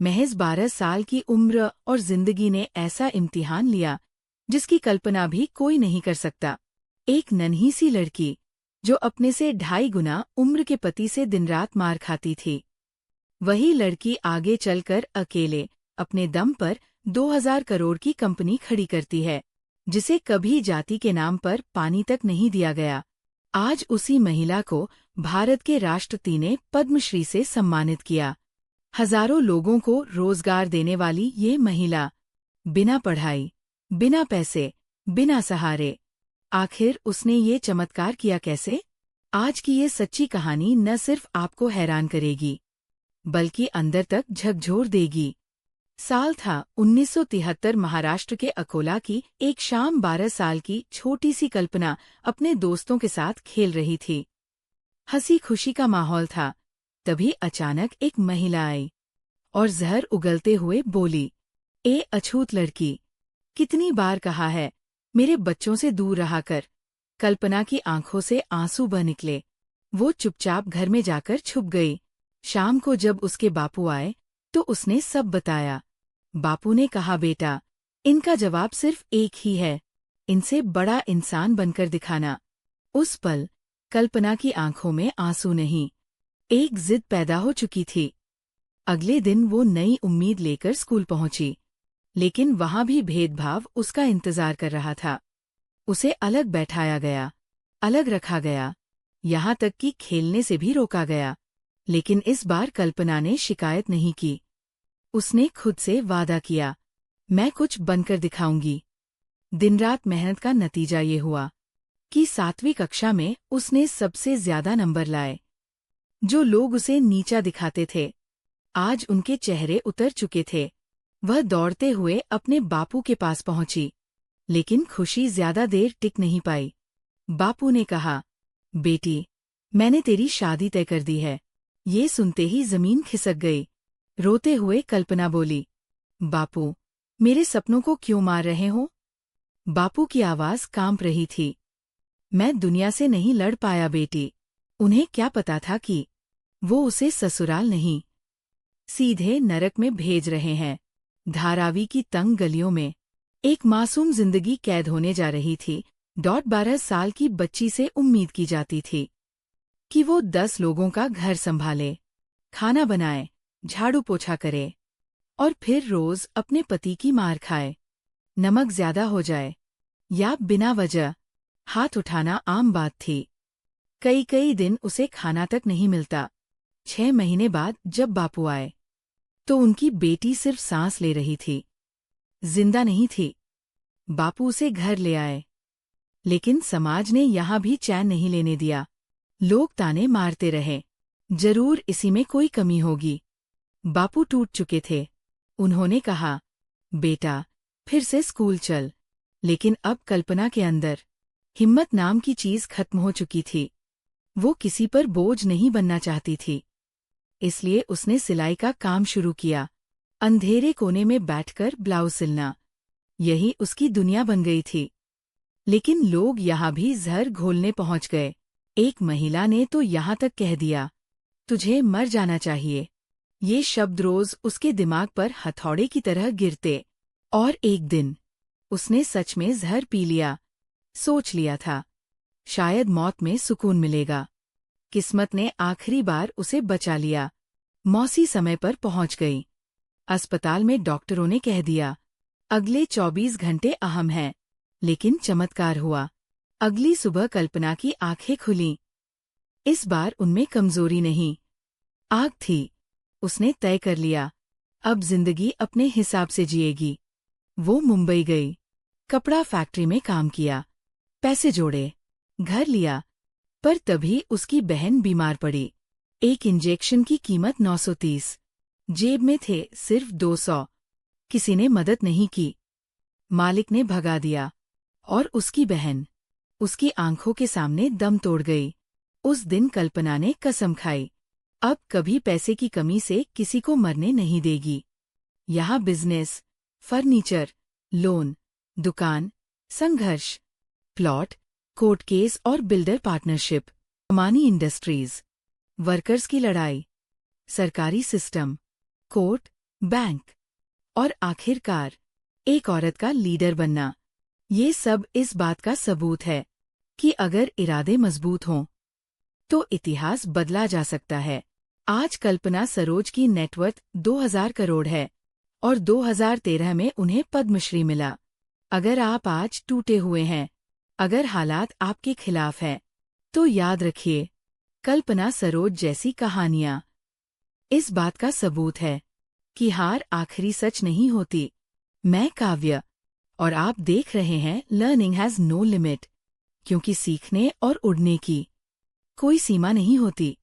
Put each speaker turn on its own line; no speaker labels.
महज 12 साल की उम्र और जिंदगी ने ऐसा इम्तिहान लिया जिसकी कल्पना भी कोई नहीं कर सकता। एक नन्ही सी लड़की जो अपने से 2.5 गुना उम्र के पति से दिन रात मार खाती थी, वही लड़की आगे चलकर अकेले अपने दम पर 2000 करोड़ की कंपनी खड़ी करती है, जिसे कभी जाति के नाम पर पानी तक नहीं दिया गया। आज उसी महिला को भारत के राष्ट्रपति ने पद्मश्री से सम्मानित किया। हजारों लोगों को रोजगार देने वाली ये महिला, बिना पढ़ाई, बिना पैसे, बिना सहारे, आखिर उसने ये चमत्कार किया कैसे? आज की ये सच्ची कहानी न सिर्फ आपको हैरान करेगी, बल्कि अंदर तक झकझोर देगी। साल था 1973। महाराष्ट्र के अकोला की एक शाम 12 साल की छोटी सी कल्पना अपने दोस्तों के साथ खेल रही थी। हंसी खुशी का माहौल था। तभी अचानक एक महिला आई और जहर उगलते हुए बोली, ए अछूत लड़की, कितनी बार कहा है मेरे बच्चों से दूर रहा कर। कल्पना की आंखों से आंसू बह निकले। वो चुपचाप घर में जाकर छुप गई। शाम को जब उसके बापू आए तो उसने सब बताया। बापू ने कहा, बेटा, इनका जवाब सिर्फ एक ही है, इनसे बड़ा इंसान बनकर दिखाना। उस पल कल्पना की आंखों में आंसू नहीं, एक जिद पैदा हो चुकी थी। अगले दिन वो नई उम्मीद लेकर स्कूल पहुंची, लेकिन वहां भी भेदभाव उसका इंतजार कर रहा था। उसे अलग बैठाया गया, अलग रखा गया, यहाँ तक कि खेलने से भी रोका गया। लेकिन इस बार कल्पना ने शिकायत नहीं की। उसने खुद से वादा किया, मैं कुछ बनकर दिखाऊंगी। दिन-रात मेहनत का नतीजा ये हुआ कि 7वीं कक्षा में उसने सबसे ज्यादा नंबर लाए। जो लोग उसे नीचा दिखाते थे, आज उनके चेहरे उतर चुके थे। वह दौड़ते हुए अपने बापू के पास पहुंची, लेकिन खुशी ज्यादा देर टिक नहीं पाई। बापू ने कहा, बेटी, मैंने तेरी शादी तय कर दी है। ये सुनते ही जमीन खिसक गई। रोते हुए कल्पना बोली, बापू, मेरे सपनों को क्यों मार रहे हो? बापू की आवाज कांप रही थी। मैं दुनिया से नहीं लड़ पाया बेटी। उन्हें क्या पता था कि वो उसे ससुराल नहीं, सीधे नरक में भेज रहे हैं। धारावी की तंग गलियों में एक मासूम जिंदगी कैद होने जा रही थी। 12 साल की बच्ची से उम्मीद की जाती थी कि वो 10 लोगों का घर संभाले, खाना बनाए, झाड़ू पोछा करे और फिर रोज अपने पति की मार खाए। नमक ज्यादा हो जाए या बिना वजह हाथ उठाना आम बात थी। कई दिन उसे खाना तक नहीं मिलता। 6 महीने बाद जब बापू आए तो उनकी बेटी सिर्फ सांस ले रही थी, जिंदा नहीं थी। बापू उसे घर ले आए, लेकिन समाज ने यहां भी चैन नहीं लेने दिया। लोग ताने मारते रहे, जरूर इसी में कोई कमी होगी। बापू टूट चुके थे। उन्होंने कहा, बेटा, फिर से स्कूल चल। लेकिन अब कल्पना के अंदर हिम्मत नाम की चीज खत्म हो चुकी थी। वो किसी पर बोझ नहीं बनना चाहती थी। इसलिए उसने सिलाई का काम शुरू किया। अंधेरे कोने में बैठकर ब्लाउज सिलना, यही उसकी दुनिया बन गई थी। लेकिन लोग यहाँ भी जहर घोलने पहुंच गए। एक महिला ने तो यहाँ तक कह दिया, तुझे मर जाना चाहिए। ये शब्द रोज उसके दिमाग पर हथौड़े की तरह गिरते। और एक दिन उसने सच में जहर पी लिया। सोच लिया था, शायद मौत में सुकून मिलेगा। किस्मत ने आखिरी बार उसे बचा लिया। मौसी समय पर पहुंच गई। अस्पताल में डॉक्टरों ने कह दिया, अगले 24 घंटे अहम हैं। लेकिन चमत्कार हुआ। अगली सुबह कल्पना की आंखें खुलीं। इस बार उनमें कमजोरी नहीं, आग थी। उसने तय कर लिया, अब जिंदगी अपने हिसाब से जिएगी। वो मुंबई गई, कपड़ा फैक्ट्री में काम किया, पैसे जोड़े, घर लिया। पर तभी उसकी बहन बीमार पड़ी। एक इंजेक्शन की कीमत 930। जेब में थे सिर्फ 200। किसी ने मदद नहीं की। मालिक ने भगा दिया और उसकी बहन उसकी आंखों के सामने दम तोड़ गई। उस दिन कल्पना ने कसम खाई, अब कभी पैसे की कमी से किसी को मरने नहीं देगी। यहाँ बिजनेस, फर्नीचर, लोन, दुकान, संघर्ष, प्लॉट, कोर्ट केस और बिल्डर पार्टनरशिप, अमानी इंडस्ट्रीज, वर्कर्स की लड़ाई, सरकारी सिस्टम, कोर्ट, बैंक और आखिरकार एक औरत का लीडर बनना। ये सब इस बात का सबूत है कि अगर इरादे मजबूत हों तो इतिहास बदला जा सकता है। आज कल्पना सरोज की नेटवर्थ 2000 करोड़ है और 2013 में उन्हें पद्मश्री मिला। अगर आप आज टूटे हुए हैं, अगर हालात आपके खिलाफ हैं, तो याद रखिए, कल्पना सरोज जैसी कहानियां इस बात का सबूत है कि हार आखिरी सच नहीं होती। मैं काव्य और आप देख रहे हैं लर्निंग हैज नो लिमिट, क्योंकि सीखने और उड़ने की कोई सीमा नहीं होती।